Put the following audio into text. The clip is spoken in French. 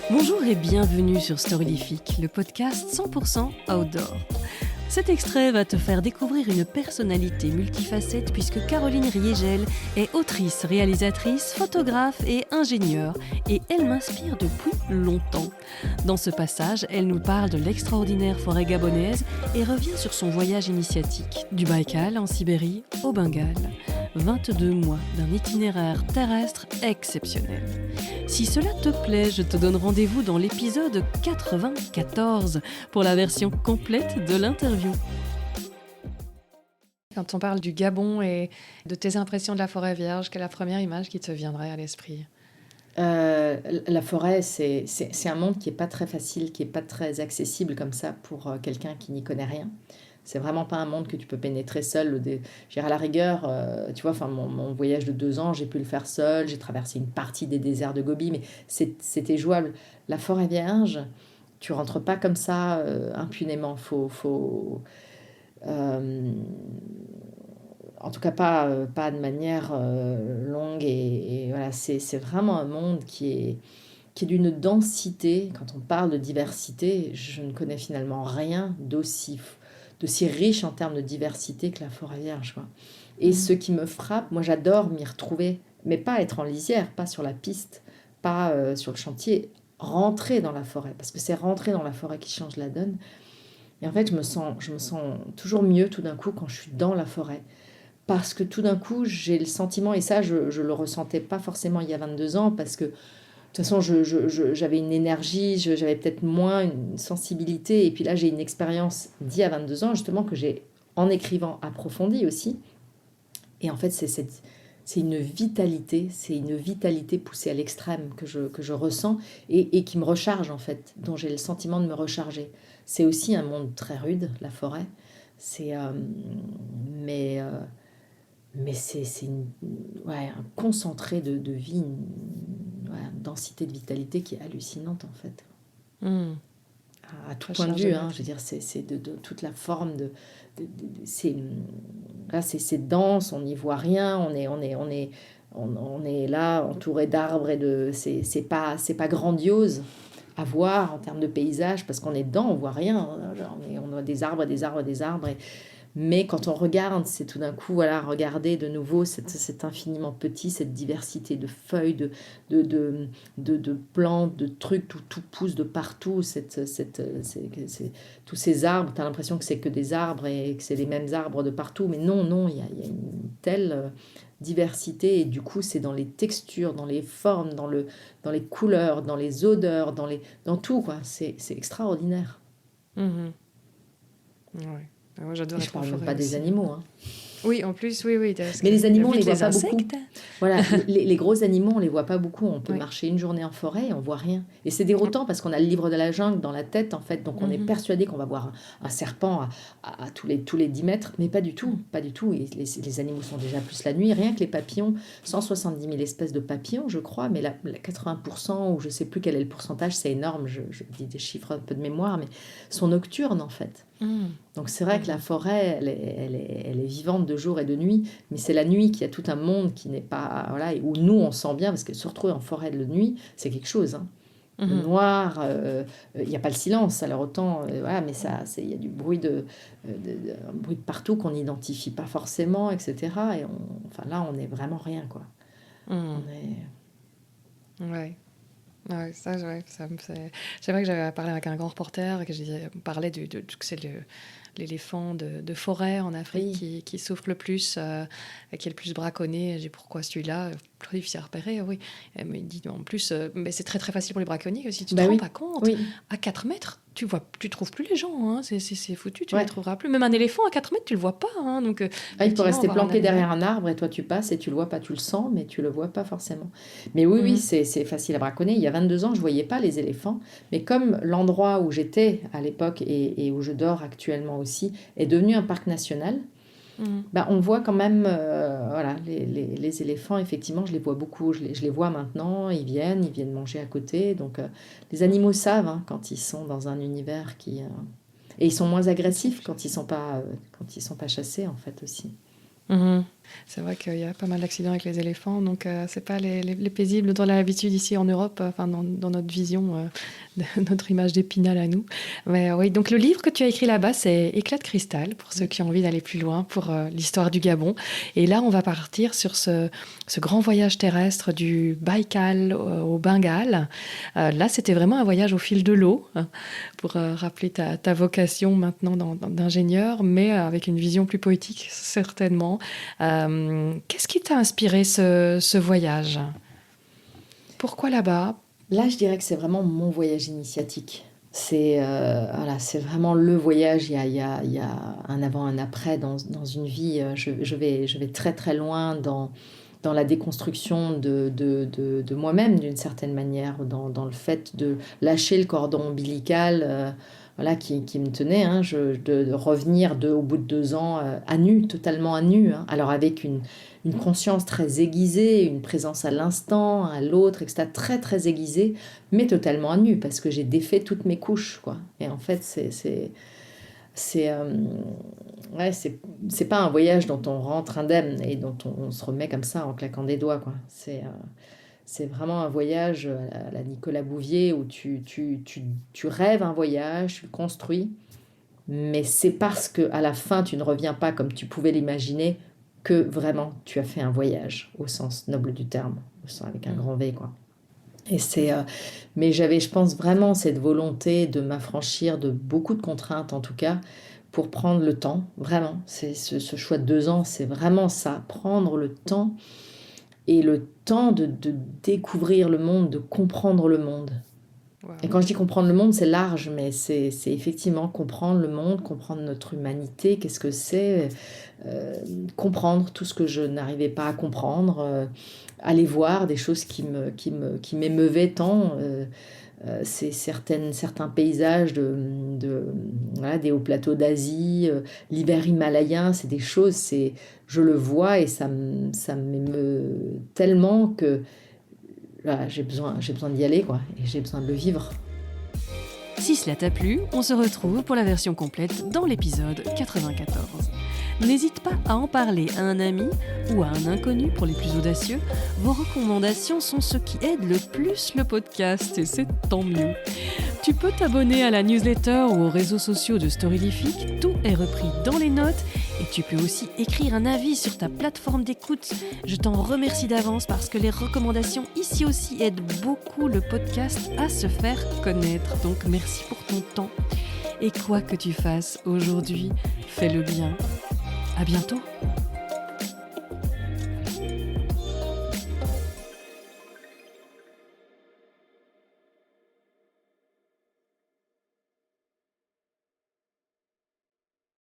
Bonjour et bienvenue sur Storylifique, le podcast 100% outdoor. Cet extrait va te faire découvrir une personnalité multifacette puisque Caroline Riegel est autrice, réalisatrice, photographe et ingénieure et elle m'inspire depuis longtemps. Dans ce passage, elle nous parle de l'extraordinaire forêt gabonaise et revient sur son voyage initiatique, du Baïkal en Sibérie au Bengale. 22 mois d'un itinéraire terrestre exceptionnel. Si cela te plaît, je te donne rendez-vous dans l'épisode 94 pour la version complète de l'interview. Quand on parle du Gabon et de tes impressions de la forêt vierge, quelle est la première image qui te viendrait à l'esprit ? La forêt, c'est un monde qui n'est pas très facile, qui n'est pas très accessible comme ça pour quelqu'un qui n'y connaît rien. C'est vraiment pas un monde que tu peux pénétrer seul. À la rigueur, tu vois, mon voyage de 2 ans, j'ai pu le faire seul. J'ai traversé une partie des déserts de Gobi, mais c'était jouable. La forêt vierge, tu rentres pas comme ça impunément. En tout cas, pas de manière longue. Et voilà, c'est vraiment un monde qui est d'une densité. Quand on parle de diversité, je ne connais finalement rien d'aussi riche en termes de diversité que la forêt vierge, quoi. Et ce qui me frappe, moi j'adore m'y retrouver, mais pas être en lisière, pas sur la piste, pas sur le chantier, rentrer dans la forêt, parce que c'est rentrer dans la forêt qui change la donne. Et en fait, je me sens toujours mieux tout d'un coup quand je suis dans la forêt. Parce que tout d'un coup, j'ai le sentiment, et ça, je le ressentais pas forcément il y a 22 ans, parce que de toute façon, j'avais une énergie, j'avais peut-être moins une sensibilité. Et puis là, j'ai une expérience d'il y a 22 ans, justement, que j'ai, en écrivant, approfondie aussi. Et en fait, c'est une vitalité poussée à l'extrême que je ressens et qui me recharge, en fait, dont j'ai le sentiment de me recharger. C'est aussi un monde très rude, la forêt. Mais c'est un concentré de vie, une densité de vitalité qui est hallucinante, en fait. À tout point de vue, je veux dire, c'est de toute la forme c'est dense, on n'y voit rien, on est là entouré d'arbres et c'est pas grandiose à voir en termes de paysage parce qu'on est dedans, on voit rien, on a des arbres, mais quand on regarde, c'est tout d'un coup, voilà, regarder de nouveau c'est infiniment petit, cette diversité de feuilles, de plantes, de trucs, tout pousse de partout, tous ces arbres, tu as l'impression que c'est que des arbres et que c'est les mêmes arbres de partout, mais non, il y a une telle diversité, et du coup, c'est dans les textures, dans les formes, dans les couleurs, dans les odeurs, dans tout, quoi. C'est extraordinaire. Ouais. Moi, j'adore. Et je parle même pas des animaux. Oui, en plus, oui. Mais les animaux, on les voit pas insectes. beaucoup. Voilà, les gros animaux, on les voit pas beaucoup. On peut marcher une journée en forêt et on voit rien. Et c'est déroutant parce qu'on a le livre de la jungle dans la tête, en fait. Donc on est persuadé qu'on va voir un serpent à tous les 10 mètres. Mais pas du tout, pas du tout. Et les animaux sont déjà plus la nuit. Rien que les papillons, 170 000 espèces de papillons, je crois. Mais la 80%, ou je sais plus quel est le pourcentage, c'est énorme. Je dis des chiffres un peu de mémoire, mais sont nocturnes, en fait. Donc c'est vrai que la forêt, elle est vivante de jour et de nuit, mais c'est la nuit qui a tout un monde qui n'est pas... Voilà, et où nous, on sent bien, parce que se retrouver en forêt de nuit, c'est quelque chose. Le noir, il n'y a pas le silence, alors autant... voilà, mais il y a du bruit un bruit de partout qu'on n'identifie pas forcément, etc. Et là, on n'est vraiment rien, quoi. Ouais. Ouais, ça me fait... C'est vrai que j'avais parlé avec un grand reporter que on parlait que c'est l'éléphant de forêt en Afrique qui souffre le plus, qui est le plus braconné. J'ai dit pourquoi celui-là, plus difficile à repérer, oui. Elle me dit en plus, mais c'est très très facile pour les braconniers, si tu te rends pas compte, à 4 mètres, tu trouves plus les gens, c'est foutu, tu les trouveras plus. Même un éléphant à 4 mètres, tu le vois pas. Donc, il peut rester planqué derrière un arbre et toi tu passes et tu le vois pas, tu le sens, mais tu le vois pas forcément. Mais oui, c'est facile à braconner. Il y a 22 ans, je voyais pas les éléphants, mais comme l'endroit où j'étais à l'époque et où je dors actuellement aussi est devenu un parc national, on voit quand même les éléphants, effectivement, je les vois beaucoup, je les vois maintenant, ils viennent manger à côté, donc les animaux savent quand ils sont dans un univers qui Et ils sont moins agressifs quand ils sont pas chassés, en fait, aussi. Mhm. C'est vrai qu'il y a pas mal d'accidents avec les éléphants, donc c'est pas les paisibles dont on a l'habitude ici en Europe, enfin dans notre vision, de notre image d'Épinal à nous. Mais oui, donc le livre que tu as écrit là-bas, c'est Éclat de cristal, pour ceux qui ont envie d'aller plus loin pour l'histoire du Gabon. Et là, on va partir sur ce grand voyage terrestre du Baïkal au Bengale. Là, c'était vraiment un voyage au fil de l'eau, hein, pour rappeler ta vocation maintenant d'ingénieur, mais avec une vision plus poétique, certainement. Qu'est-ce qui t'a inspiré ce voyage? Pourquoi là-bas? Là, je dirais que c'est vraiment mon voyage initiatique. C'est vraiment le voyage. Il y a un avant, un après dans une vie. Je vais très très loin dans la déconstruction de moi-même, d'une certaine manière, dans le fait de lâcher le cordon ombilical, voilà, qui me tenait, hein, de revenir au bout de 2 ans à nu, totalement à nu, hein. Alors avec une conscience très aiguisée, une présence à l'instant, à l'autre, etc., très très aiguisée, mais totalement à nu, parce que j'ai défait toutes mes couches, quoi. Et en fait, ouais, c'est pas un voyage dont on rentre indemne et dont on se remet comme ça en claquant des doigts, quoi. C'est vraiment un voyage à la Nicolas Bouvier où tu rêves un voyage, tu le construis, mais c'est parce qu'à la fin, tu ne reviens pas comme tu pouvais l'imaginer que vraiment tu as fait un voyage au sens noble du terme, au sens avec un grand V, quoi. Et mais j'avais, je pense, vraiment cette volonté de m'affranchir de beaucoup de contraintes, en tout cas, pour prendre le temps, vraiment. C'est ce choix de 2 ans, c'est vraiment ça, prendre le temps, et le temps de découvrir le monde, de comprendre le monde. Wow. Et quand je dis comprendre le monde, c'est large, mais c'est effectivement comprendre le monde, comprendre notre humanité, qu'est-ce que c'est, comprendre tout ce que je n'arrivais pas à comprendre, aller voir des choses qui m'émeuvaient tant, c'est certains paysages voilà, des hauts plateaux d'Asie, l'hiver himalayen, c'est des choses, je le vois et ça m'émeut tellement que là, j'ai besoin d'y aller, quoi, et j'ai besoin de le vivre. Si cela t'a plu, on se retrouve pour la version complète dans l'épisode 94. N'hésite pas à en parler à un ami ou à un inconnu pour les plus audacieux. Vos recommandations sont ce qui aide le plus le podcast et c'est tant mieux. Tu peux t'abonner à la newsletter ou aux réseaux sociaux de Storylific, tout est repris dans les notes et tu peux aussi écrire un avis sur ta plateforme d'écoute. Je t'en remercie d'avance parce que les recommandations ici aussi aident beaucoup le podcast à se faire connaître. Donc merci pour ton temps. Et quoi que tu fasses aujourd'hui, fais-le bien. À bientôt.